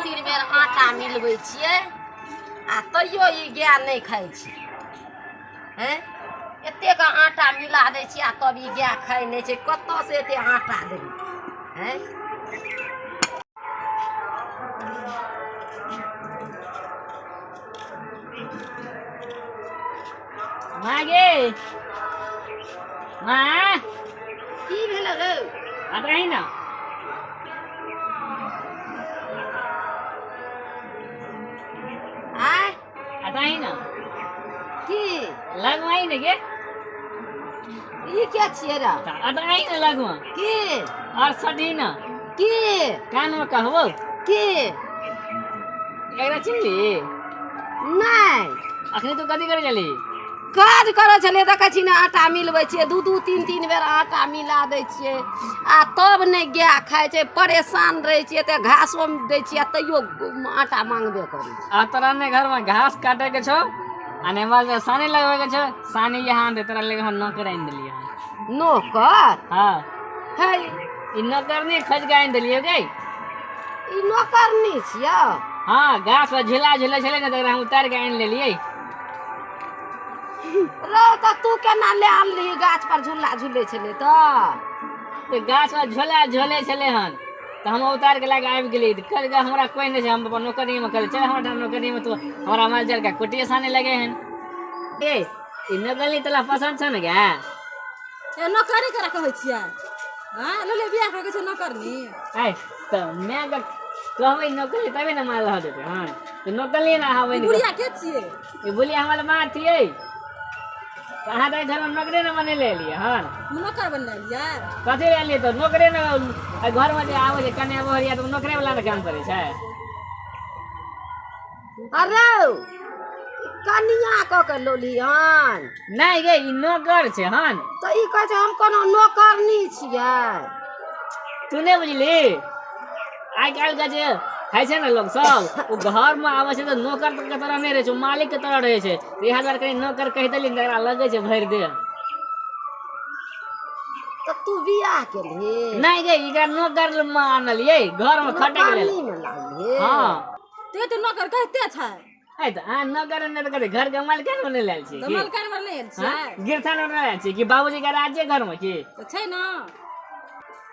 तीन बेर आटा मिलबै छियै आ तैयो ई गाय नहीं खाइ छै। हैं एतेक आटा मिला दै छियै आ तब ई गाय खाइ नहीं छै। कतऽ से एते आटा देबै? हैं माँ गे माँ की भेल रे? हटाई ना आय हटाई ना की लगवाई ना गे ई क्या छियै रे? हटाई ना लगवा की और सटी ना की कान में कहबो की एकरा चिन्हली नहीं अखनी तू कथी करे चली काज करे छलियै देखै छी ने आटा मिलबै छियै दू तीन बेर आटा मिला दै छियै आ तब नहीं गाय खाइ छै। परेशान रहै छियै तऽ घासो दै छियै तैयो आटा मांगबे करी। आ तोरा ने घर में घास काटे के छो आ ने बाद में सानी लगवे के छो। सानी यहाँ दे तोरा लेके हम नौकर आइन देलिए। नौकर हाँ है ई नौकर नहीं खोज के आइन देलिए गे। ई नौकर नहीं छियै। हाँ घास पर झूला झूले छले ने तकरा हम उतार के आइन लेलिए। रे तऽ तू केना ले आनली गाछ पर झूला झूले छलै तो गाछ पर झोला झोले छले हन तो हम उतार के लाके आबि गेली। कल के हमरा कोई नहीं छै हम अपन नौकरी में करे चल हमरा नौकरी में तो हमरा माल जल का कुटिया साने लगे हन। ए ई नगली तला पसंद छ न गे? ए नौकरी करे कहै छियै? हां ले ले बियाह करे छै नौकरनी। आय तो मैं कहबै नौकरी तबे न माल रह देते हन। तो नौकरी ना हवे नि बुढ़िया के छियै? ई बुलिया हमर मां थिए। कहाँ तक घर में नौकरी न बने ले लिए हन। नौकर बन लिया कथी ले लिए तो नौकरी न घर में जे आवे जे कने बहरिया तो नौकरी वाला न काम करे छै। अरे कनिया क के लोली हन नहीं गे ई नौकर छै हन। तो ई कहै छै हम कोनो नौकरनी छियै। तू नहीं बुझली आइ काल के जे खाइ छै ना लोग सब वो घर में आवे छै तो नौकर के तरह नहीं रहे छै मालिक के तरह रहे छै। इहा द्वारा कहीं नौकर कह देली तकरा लगे छै भर दे। तो तू बियाह केलही? नहीं गे इकरा नौकर में आनलिए घर में खटे के लेल। में लागली हां ते तो नौकर कहते छै। ए त आ नौकर ने त करे घर के मालिक ने बने लेल छी। तो मालकान में नहीं छै गिरथान में रहै छी कि बाबूजी के राज्य घर में की तो छै ना।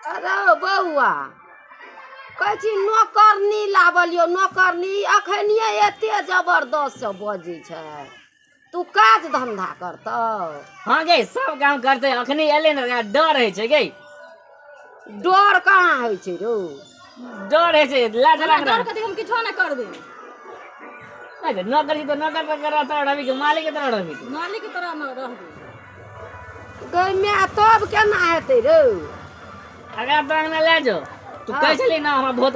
अरे बौआ कहै छी नौकरनी लावलियो नौकरनी अखनिए एते जबरदस्त से बजै छै। तू काज धंधा करतौ? हां गे सब काम करते अखनी एले न डर है छै गे। डर कहाँ होइ छै रो? डर है छै लाज लाग डर कथि हम किछो न करबे। ए त नौकरी तो नौकर तो कर त रवि के मालिक के तरह रवि मालिक के तरह न रहबे। गै मैं तब केना हेतै रो? अगर तो न ले जो तू कह चली ना हमरा बहुत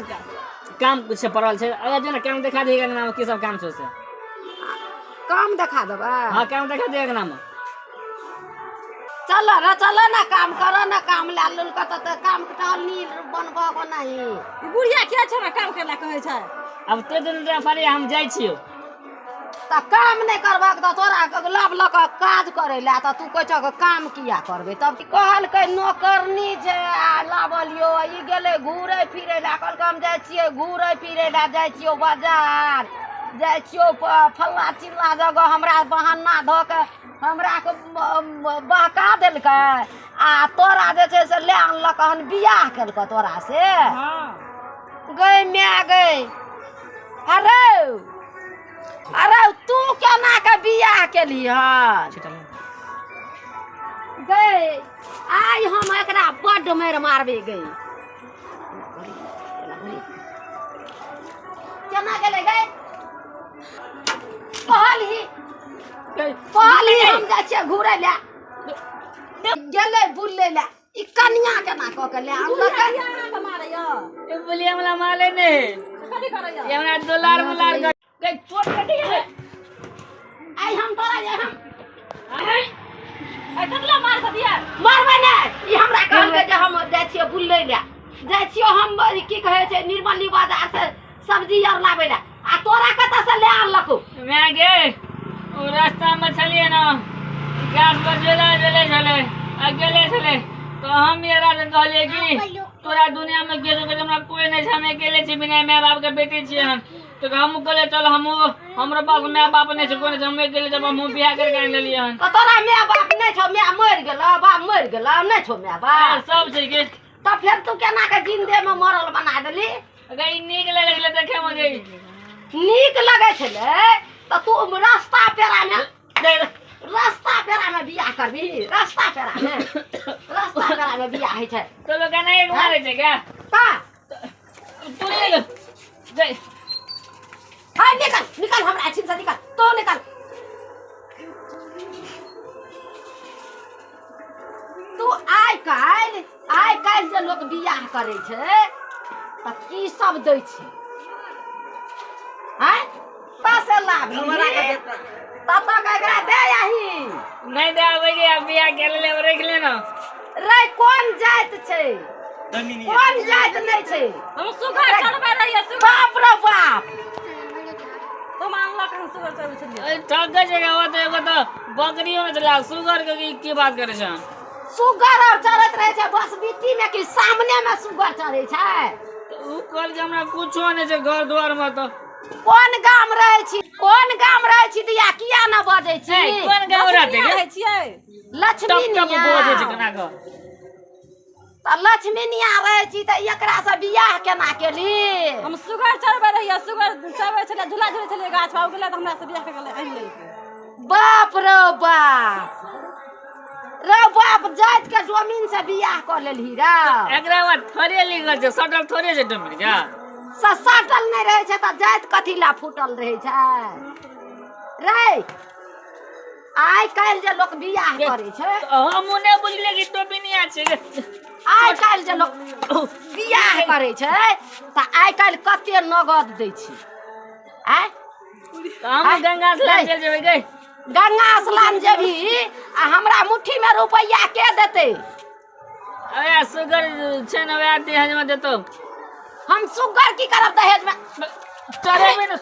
काम से पड़ल छै। अगर जो ना काम दिखा देगा ना की सब काम से काम देखा देबा? हां काम दिखा देगा ना चल रे चल ना काम कर ना काम ला लेल कत त काम टहलनी बनबा बनाही। ई बुढ़िया के छै ना काम करला कहै छै। अब ते दिन फरी हम जाय छियो त काम नहीं करबा त तोरा लाभ ल के काज करे ला त तू कहै छ काम किया करबे? तब कहल के नौकरनी छै आ लावलियो ई गेले घूरे फिरे ला कहल हम जाय छियै घूरे फिरे ला जाय छियो बाजार जाय छियो फल्ला चिल्ला जगह हमरा बहाना ध के हमरा के बहका देलकै आ तोरा जे छै से ले आनलक हन बियाह केलक तोरा से। हां गई मैं गई अरे अरे तू केना के बियाह केली हन? गई आई हम एकरा बड्ड मार मारबे गई। केना गेले गई? पहली हम जा छियै घूरे ला गेले बुले ला ई कनिया केना क के ले आनलक? कनिया के मारे यो ए बोलिया वाला माले ने कथि करे यो? ये हमरा डॉलर मुलार गई चोट कटी है। आई हम तोरा जे हम आई कतला मार के दिया मारबे ने ई हमरा कहल के जे हम जा छियै बुले ला जा छियै हम की कहे छै निर्मली बाजार से सब्जी और लाबे ला आ तोरा कत से ले आनलक? मैं गे वो रास्ता में चलिए ना गाछ पर झोला झोले चले अकेले चले तो हम ये रात कहलिए कि तोरा दुनिया में के जो हमरा कोई नहीं छै, हम अकेले छी, बिना माय बाप के बेटी छी हम। तो हम कहले चल हम हमरा पास माय बाप नहीं छै, कोई नहीं छै, हम अकेले जब हम बियाह करके आनि लेलिए हन। तो तोरा माय बाप नहीं छौ, माय मर गेलो, बाप मर गेलो, नहीं छौ माय बाप। सब छै के तो फिर तू केना के जिंदे में मरल बना देली? अगर ई नीक लगै छलै देखे में गई नीक लगे छले तो तू रास्ता पेरा में बियाह करबी? रास्ता पेरा में बियाह है छै तो लोग नहीं मारे छै क्या? का तू नहीं ले जय हाय निकल हमरा अच्छी से निकल, तो निकल। तू आइ काल्हि जे लोग बियाह करे छै त की सब दै छै? हैं पैसे लाभ हमरा के तत एकरा दे आही नहीं दे आवे के अब बियाह के ले रख ले ना। रे कोन जात छै? कोन जात नहीं छै? हम सुगर चढ़बे रहिए, बाप रे बाप। तुम आंगला कहां सुगर चढ़बे छलिए? ठग जगह वो तो एगो तो बकरियो में चला सुगर के की बात करे छ? सुगर और चढ़त रहे छै बस बिट्टी में कि सामने में सुगर चढ़े छै? उ कल के हमरा कुछो नहीं छै घर द्वार में। तो कोन गाम रहे छी? कोन गाम रहे छी दिया किया न बजे छी? कोन गाँव रहते रहे छियै? लक्ष्मी टप निया बोझे छै कना क त लक्ष्मी निया रहे छी त एकरा से बियाह केना केली? हम सुगर चढ़बे रहिए, सुगर चढ़बे छलिए, झूला झूले छलिए, गाछ भाग गेलै त हमरा से बियाह के आनि लेलकै। बाप रे बाप जात के जमीन से बियाह कर लेलही रे। एकरा बाद थोड़े लिखल छै, सटल थोड़े छै डमरी का। सटल नहीं रहे छै त जात कथी ला फूटल रहे छै रे? आइ काल्हि जे लोग बियाह करे छै, हम ने बुझले कि तो बिनिया छै। आइ काल्हि जे लोग बियाह करे छै त आइ काल्हि कते नगद दै छै? आइ हम गंगा से नहीं। चल जेबै गई गंगा स्नान जेबी आ हमरा मुट्ठी में रुपया के देते? अरे सुगर छै न वे दहेज में देतो। हम सुगर की करब दहेज में? चढ़े में न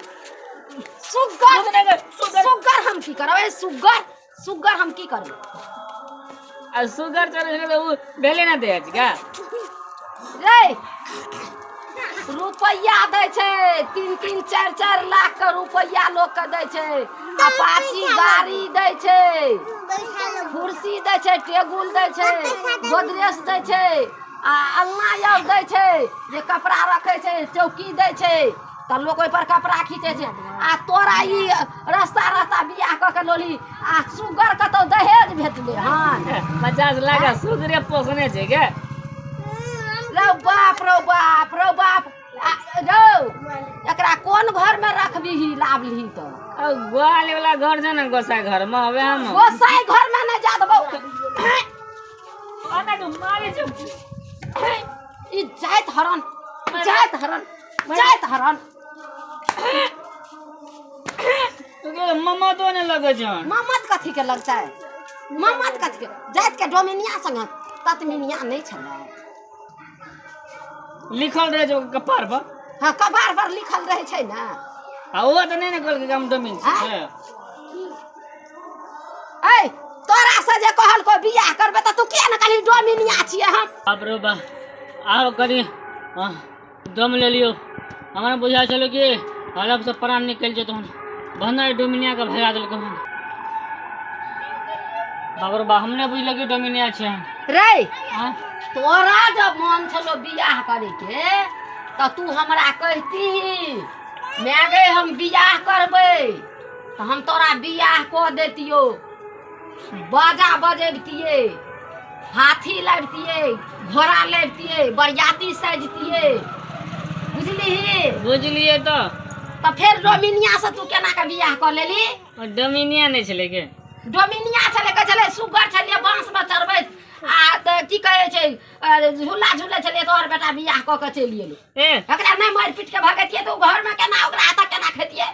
सुगर हम की करब? ए सुगर हम की करब? आ सुगर चढ़े न तो उ भेले न दहेज का। रे रुपया दे छै 3-3 4-4 लाख के रुपया लोग के दे छै। अपाची गाड़ी दे छै, कुर्सी दे छै, टेबुल दे छै, गोदरेज दे छै, आ अलना यार दे छै, जे कपड़ा रखे छै, चौकी दे छै त लोग ओइ पर कपड़ा खींचे छै। आ तोरा ई रास्ता बियाह क के लोली आ सुगर कतौ दहेज भेटले हन? 50 लाख सुगरे पोसने छै के। रे बाप रो बाप एकरा कोन घर में रखबीही लाभली तो? गोहाली वाला घर छै न गोसाई घर में हवे हम गोसाई घर में नहीं जा देबो। आना तो मारे छै ई जात हरन तो के मम्मा तो ने लगे छै। मम्मत कथी के लगता है? मम्मत कथी के? जात के डोमिनिया संग ततमिनिया नहीं छले? लिखल रहे छै कपार पर। हाँ कपार पर लिखल रहे छै ना। आ वो तो नहीं कहल के हम जमीन छै। ए तोरा से जे कहल को बियाह करबे त तू किया न कहली डोमिनिया छिए? हम बाप रे बा आब करी दम ले लियो। हमरा बुझा चलो कि हलब से प्राण निकल जेतो। भंडार डोमिनिया का भगा देलको हम। बाप रे बा हमने बुझल कि डोमिनिया छै रे। हां तोरा जब मन छलो बियाह करे के त तू हमरा कहती मैं गए हम बियाह करबे तो हम तोरा बियाह क देतियो, बाजा बजेबतिये, हाथी लाबतिये, घोड़ा लाबतिये, बरियाती सजतिये, बुझली? बुझलिए तो फिर डोमिनिया से तू केना के बियाह क लेली? डोमिनिया नहीं छले के। डोमिनिया छले के छले सुगर छले बांस में चढ़बे आ त की कहे छै झूला झूले छले तोहर बेटा बियाह क के चलि गेलो। एकरा नहीं मार पीट के भगतिये तो घर में केना ओकरा हाथ केना खेतिये?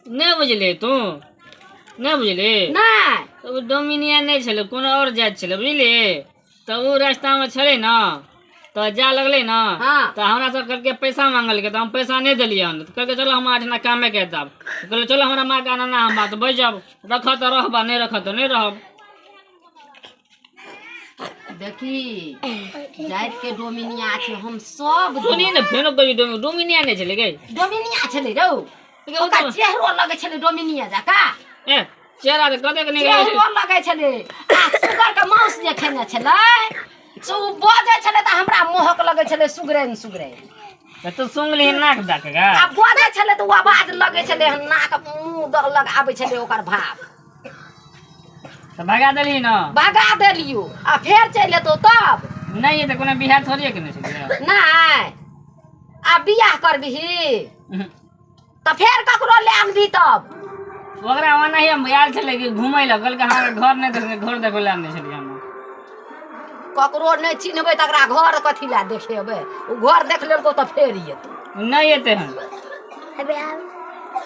नहीं बुझले तू? नहीं बुझले? नहीं तो डोमिनिया नहीं छले, कोनो और जात छले बुझले। तो वो रास्ता में छले ना तो जा लगले ना। हाँ। तो हमरा सब करके पैसा मांगल के तो हम पैसा नहीं दिलिए हम। तो कहके चलो हम आज ना कामे के तब कहले चलो हमरा मां का ना हम बात बैठ जाब, रख तो रहबा नहीं रख तो नहीं रहब। देखी जाइत के डोमिनिया छै हम सब सुनी ने फेनो कभी डोमिनिया नहीं चले गए डोमिनिया छलै रौ ओकर चेहरो लगै छलै डोमिनिया जका ए चेहरा तो कते नहीं चेहरो लगै छलै आ सुगर के मांस जे खेने छलै से उ बजै छलै त हमरा मोहक लगै छलै सुगरैन तो सुंगली नाक डाकेगा आ बजै छलै त उ आवाज लगै छलै नाक मुंह दग लग आबै छलै ओकर भाव तो भगा देली ना भगा देलियो आ फेर चलि एतौ तब नहीं ये तो कोनो बिहार थोड़ी के नहीं चले नहीं आ बियाह करबिही त फेर ककरो ले आनबी तब ओकरा वना ही हम आयल छले कि घुमै ल कल के हमरा घर नहीं देखे घर देखो ला नहीं छलिए हम ककरो नहीं चिन्हबै तकरा घर कथी ला देखेबै उ घर देख लेलको त फेर एतौ नहीं एते हैं अबे